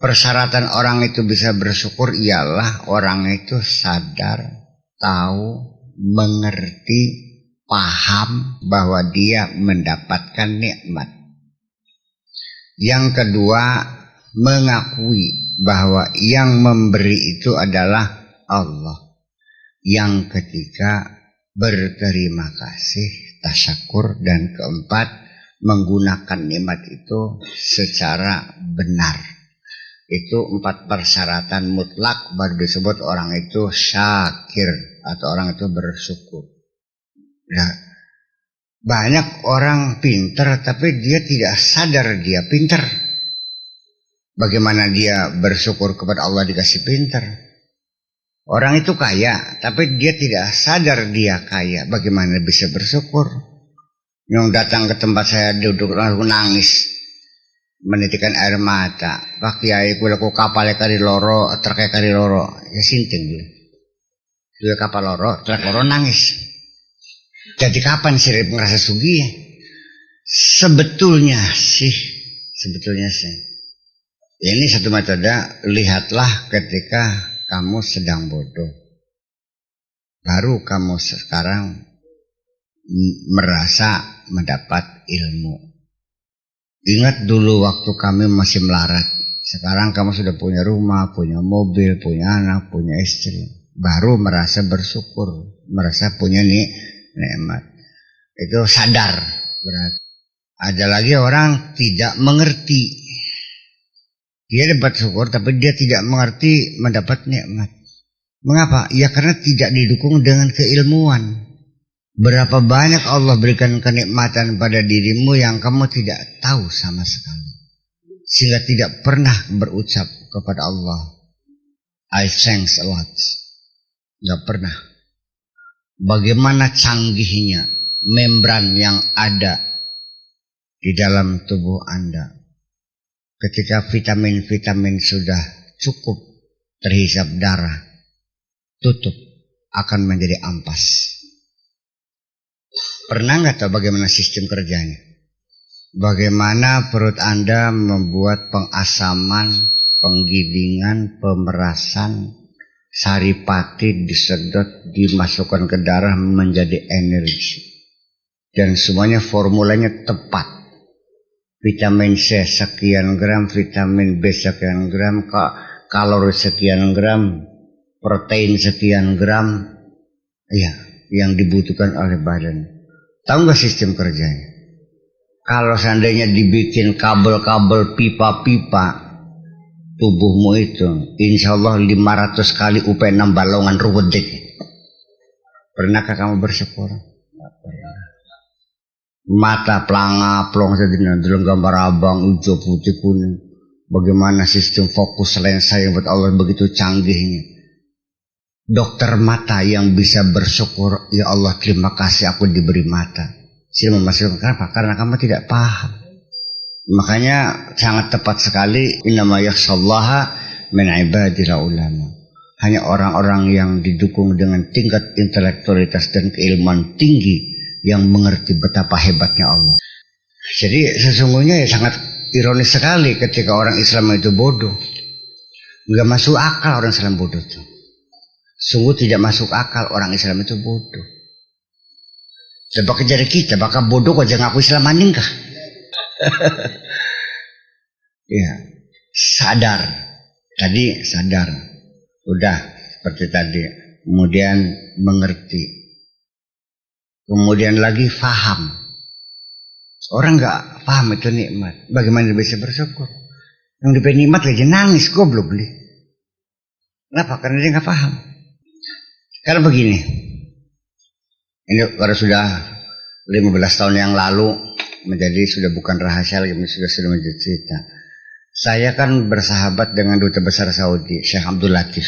persyaratan orang itu bisa bersyukur ialah orang itu sadar, tahu, mengerti, paham bahwa dia mendapatkan nikmat. Yang kedua, mengakui bahwa yang memberi itu adalah Allah. Yang ketiga, berterima kasih, tasyakur. Dan keempat, menggunakan nikmat itu secara benar. Itu 4 persyaratan mutlak baru disebut orang itu syakir atau orang itu bersyukur. Nah, banyak orang pintar tapi dia tidak sadar dia pintar. Bagaimana dia bersyukur kepada Allah dikasih pintar? Orang itu kaya tapi dia tidak sadar dia kaya. Bagaimana bisa bersyukur? Yang datang ke tempat saya duduk lalu nangis, menitikkan air mata. Pak Kiai kula ku kapal kali loro, trek kali loro. Ya sinting dulu. Dua kapal loro, trek loro nangis. Jadi kapan sih ngerasa sugi? Sebetulnya sih. Ini satu metode, lihatlah ketika kamu sedang bodoh. Baru kamu sekarang merasa mendapat ilmu. Ingat dulu waktu kami masih melarat. Sekarang kamu sudah punya rumah, punya mobil, punya anak, punya istri. Baru merasa bersyukur, merasa punya nikmat. Itu sadar berarti. Ada lagi orang tidak mengerti. Dia dapat syukur tapi dia tidak mengerti mendapat nikmat. Mengapa? Ya karena tidak didukung dengan keilmuan. Berapa banyak Allah berikan kenikmatan pada dirimu yang kamu tidak tahu sama sekali. Sehingga tidak pernah berucap kepada Allah, I thanks a lot. Tidak pernah. Bagaimana canggihnya membran yang ada di dalam tubuh Anda. Ketika vitamin-vitamin sudah cukup terhisap darah, tutup akan menjadi ampas. Pernah nggak tahu bagaimana sistem kerjanya? Bagaimana perut Anda membuat pengasaman, penggilingan, pemerasan, saripati disedot, dimasukkan ke darah menjadi energi. Dan semuanya formulanya tepat. Vitamin C sekian gram, vitamin B sekian gram, kalori sekian gram, protein sekian gram, ya, yang dibutuhkan oleh badan. Tahu nggak sistem kerjanya? Kalau seandainya dibikin kabel-kabel pipa-pipa tubuhmu itu, insya Allah 500 kali UP6 balongan ruwedik. Pernahkah kamu bersyukur? Mata pelanga plong sedina dalam gambar abang hijau putih kuning. Bagaimana sistem fokus lensa yang buat Allah begitu canggihnya. Dokter mata yang bisa bersyukur, ya Allah terima kasih aku diberi mata. Sila memasukkan kenapa? Karena kamu tidak paham. Makanya sangat tepat sekali innama yakhshallaha min ibadil ulama. Hanya orang-orang yang didukung dengan tingkat intelektualitas dan keilmuan tinggi yang mengerti betapa hebatnya Allah. Jadi sesungguhnya ya sangat ironis sekali ketika orang Islam itu bodoh. Enggak masuk akal orang Islam bodoh itu. Sungguh tidak masuk akal orang Islam itu bodoh. Sebab kejar kita bakal bodoh aja ngaku Islam maning kah? Ya, sadar. Tadi sadar. Udah seperti tadi. Kemudian mengerti. Kemudian lagi faham. Orang nggak paham itu nikmat. Bagaimana dia bisa bersyukur? Yang diberi nikmat aja nangis, goblok beli. Kenapa? Karena dia nggak paham. Karena begini. Ini baru sudah 15 tahun yang lalu menjadi sudah bukan rahasia lagi, sudah menjadi cerita. Saya kan bersahabat dengan Duta Besar Saudi, Syekh Abdul Latif.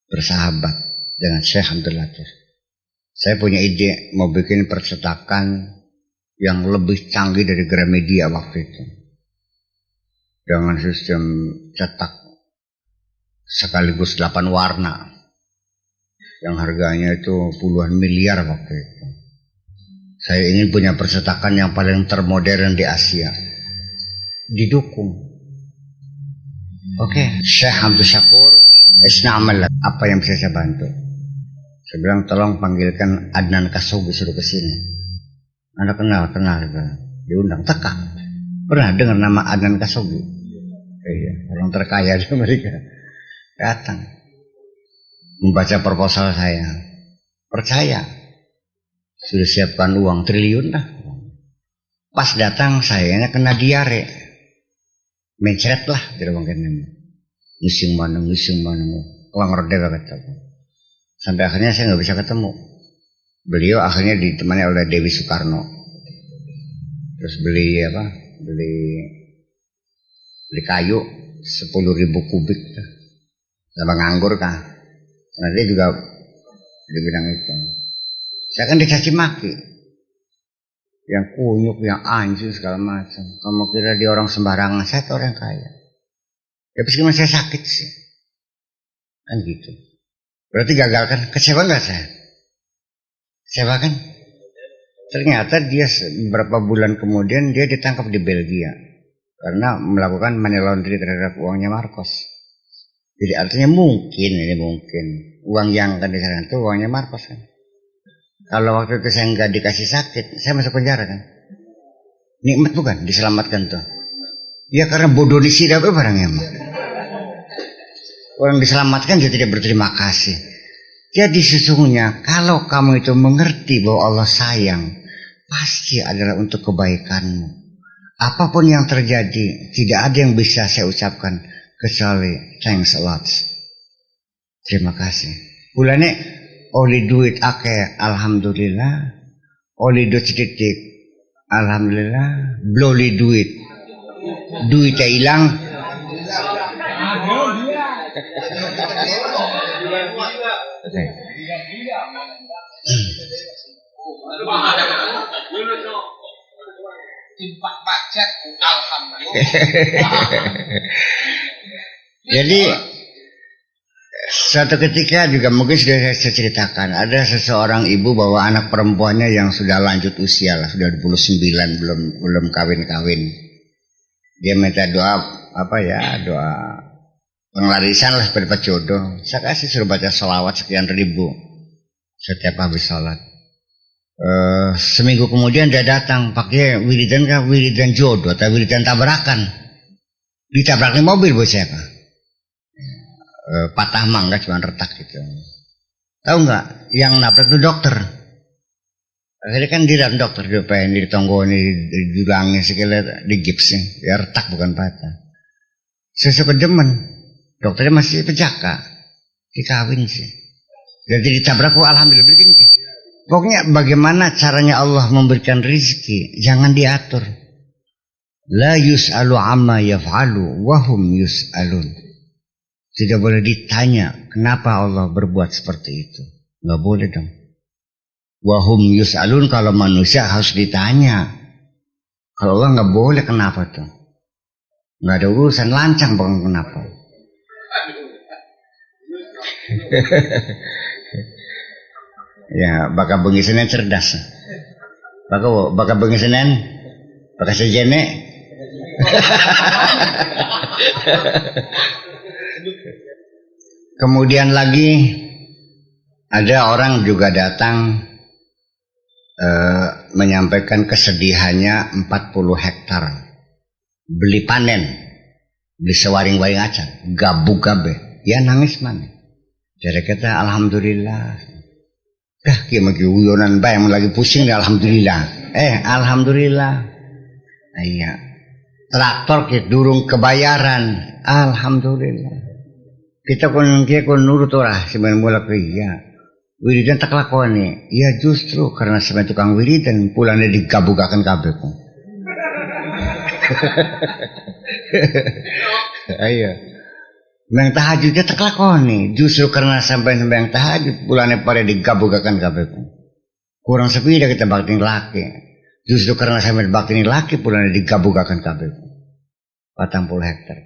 Bersahabat dengan Syekh Abdul Latif. Saya punya ide mau bikin percetakan yang lebih canggih dari Gramedia waktu itu. Dengan sistem cetak sekaligus 8 warna. Yang harganya itu puluhan miliar waktu itu. Saya ingin punya percetakan yang paling termodern di Asia. Didukung. Oke, Syekh Abdul Syakur, isna'amal, apa yang bisa saya bantu? Saya bilang tolong panggilkan Adnan Kasogi suruh ke sini. Anda kenal, diundang, teka. Pernah dengar nama Adnan Kasogi? Iya, orang terkaya di Amerika. Datang, membaca proposal saya. Percaya, sudah siapkan uang triliun lah. Pas datang sayanya kena diare, mencret lah, tidak mungkin. Ngising mana, uang rodel kata. Sampai akhirnya saya nggak bisa ketemu. Beliau akhirnya ditemani oleh Dewi Soekarno. Terus beli kayu 10.000 kubik. Sama nganggur kah? Nah dia juga dibilang itu. Saya kan dicaci maki. Yang kunyuk, yang anjing segala macam. Kamu kira dia orang sembarangan? Saya tuh orang kaya. Ya meskipun saya sakit sih. Kan gitu. Berarti gagal kan? Kecewa nggak saya? Kecewa kan? Ternyata dia beberapa bulan kemudian dia ditangkap di Belgia karena melakukan money laundry terhadap uangnya Marcos. Jadi artinya mungkin uang yang akan diserahkan itu uangnya Marcos kan. Kalau waktu itu saya nggak dikasih sakit, saya masuk penjara kan. Nikmat bukan diselamatkan tuh. Ya karena bodoh di sini apa barangnya mah. Orang diselamatkan dia tidak berterima kasih. Jadi sesungguhnya kalau kamu itu mengerti bahwa Allah sayang, pasti adalah untuk kebaikanmu. Apapun yang terjadi, tidak ada yang bisa saya ucapkan kecuali thanks a lot. Terima kasih. Bulannya oli duit akeh, alhamdulillah. Oli duit sedikit, alhamdulillah. Bloli duit, duitnya hilang. Jadi suatu ketika juga mungkin sudah saya ceritakan, ada seseorang ibu bawa anak perempuannya yang sudah lanjut usia lah, sudah 29, belum kawin. Dia minta doa doa penglarisan lah berdapat jodoh. Saya kasih suruh baca sholawat sekian ribu setiap habis sholat. Seminggu kemudian dia datang pakai wiridan jodoh atau wiridan tabrakan. Ditabrakin mobil buat siapa? Patah mangga cuma retak gitu. Tahu nggak? Yang nabrak itu dokter. Akhirnya kan dia dan dokter di tonggoni, dibilangin sekali di gipsnya, ya retak bukan patah. Sesuatu kedemen. Dokternya masih pejaka, dikawin sih. Jadi ditabrak, alhamdulillah begini. Pokoknya bagaimana caranya Allah memberikan rizki, jangan diatur. La yus'alu amma yaf'alu wahum yus'alun. Tidak boleh ditanya kenapa Allah berbuat seperti itu. Nggak boleh dong. Wahum yus'alun, kalau manusia harus ditanya. Kalau Allah nggak boleh, kenapa tuh? Nggak ada urusan, lancang bukan kenapa. Ya, bakal bengi Senin cerdas. Bakal bengi Senin, bakal sejene. Kemudian lagi ada orang juga datang menyampaikan kesedihannya 40 hektar beli panen, beli sewaring-waring acan, gabu-gabe, ya nangis mana? Jadi kata alhamdulillah. Dah kiamagi uyonan bayang lagi pusing alhamdulillah. Alhamdulillah. Iya. Traktor kita durung kebayaran, alhamdulillah. Kita kun nurut ora sebenarnya mulai iya. Wiridan tak lakoni. Ya justru karena sebenarnya tukang wiridan pulangnya digabugakan kabelku. Ayo. Yang tahajudnya tak lakoni. Justru karena sampai yang tahajud pulangnya pada digabugakan kabelku. Kurang sepeda kita bakti laki. Justru karena sampai bakti laki pulangnya digabugakan kabelku. 40 hektar.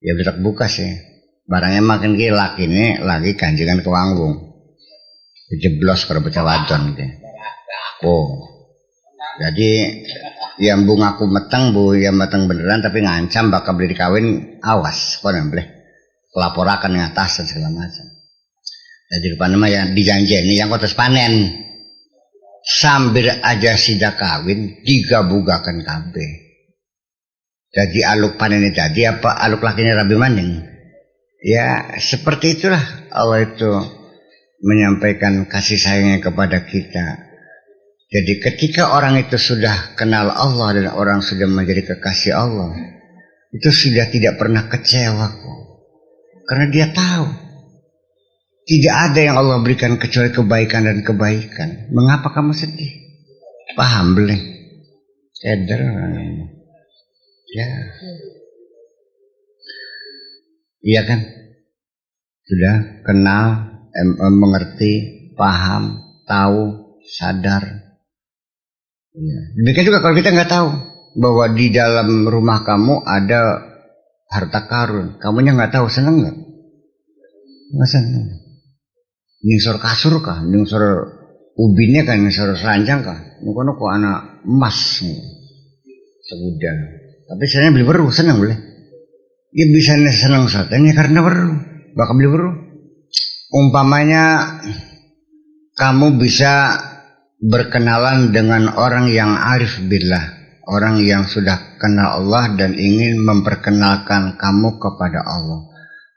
Ya bisa buka sih. Barangnya makin ki laki ini lagi kanjengan ke wanggung. Jeblos kalau baca wadon gitu. Oh. Jadi yang bu ngaku meteng bu, yang meteng beneran tapi ngancam bakal beli dikawin, awas, kau boleh laporakan yang atas dan segala macam. Jadi depan nama yang dijanjeni yang kotes panen, sambil aja sida kawin digabugakan kabeh. Jadi aluk panennya jadi apa aluk lakinya rabi maning. Ya seperti itulah Allah itu menyampaikan kasih sayangnya kepada kita. Jadi ketika orang itu sudah kenal Allah dan orang sudah menjadi kekasih Allah, itu sudah tidak pernah kecewa kok. Karena dia tahu tidak ada yang Allah berikan kecuali kebaikan dan kebaikan. Mengapa kamu sedih? Paham boleh? Eder. Ya. Iya kan? Sudah kenal, mengerti, paham, tahu, sadar. Ya. Demikian juga kalau kita nggak tahu bahwa di dalam rumah kamu ada harta karun, kamunya nggak tahu, seneng nggak? Nggak seneng. Ningsor kasur kah? Ningsor ubinnya kan? Ningsor ranjang kah? Nukono kok anak emas segudang. Tapi saya beli beru, seneng boleh. Dia bisa seneng satenya karena beru, bakal beli beru. Umpamanya kamu bisa berkenalan dengan orang yang arif billah, orang yang sudah kenal Allah dan ingin memperkenalkan kamu kepada Allah.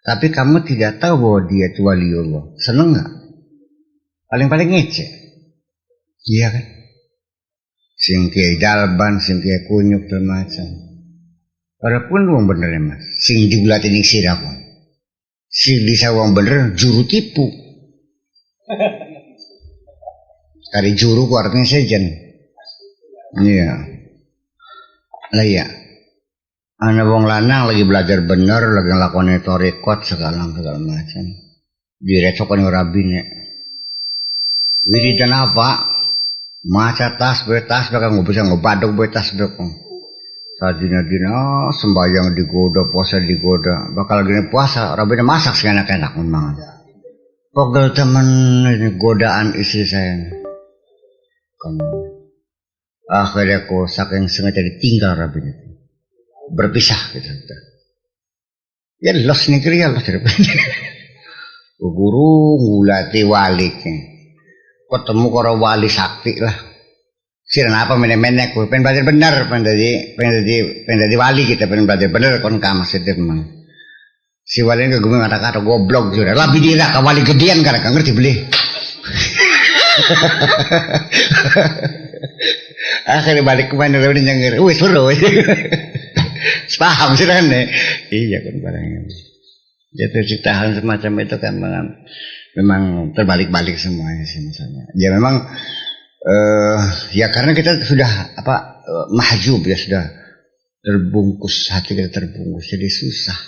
Tapi kamu tidak tahu bahwa dia itu waliullah. Seneng nggak? Paling-paling ngece. Iya kan? Sing kiai dalban, sing kiai kunyuk dan macam. Walaupun wong bener ya mas. Sing digulatin ing siraku. Sing bisa wong bener juru tipu. Kari juru ku artinya sejen. Iya. Lah iya. Ana wong lanang lagi belajar bener, lagi nglakoni torikot segala macam. Direcokane rabine. Wiridan apa? Maca tasbih bakal bisa ngebadok be tasbih. Sadina-dina sembahyang digoda, puasa digoda. Bakal gini puasa, rabine masak seenak-enak memang. Pogel temen ini godaan istri saya. Akhirnya aku saking sengaja ditinggal rabin itu berpisah gitu. Ya los negeri ya los guru ngulati wali ketemu karo wali sakti lah. Sirna apa menek-menek pengen belajar benar, pengen jadi wali kita pengen belajar benar kon ka masjid memang. Si wali ini gue kata-kata goblok sudah. Lah bidira ka wali gedean karena ngerti beli. Akhirnya balik ke mana udah nyengir, wih seru, paham sih kan nih, iya kan barangnya. Jatuh ciptaan semacam itu kan memang terbalik-balik semuanya sih misalnya. Ya memang ya karena kita sudah mahjub ya sudah terbungkus hati kita terbungkus jadi susah.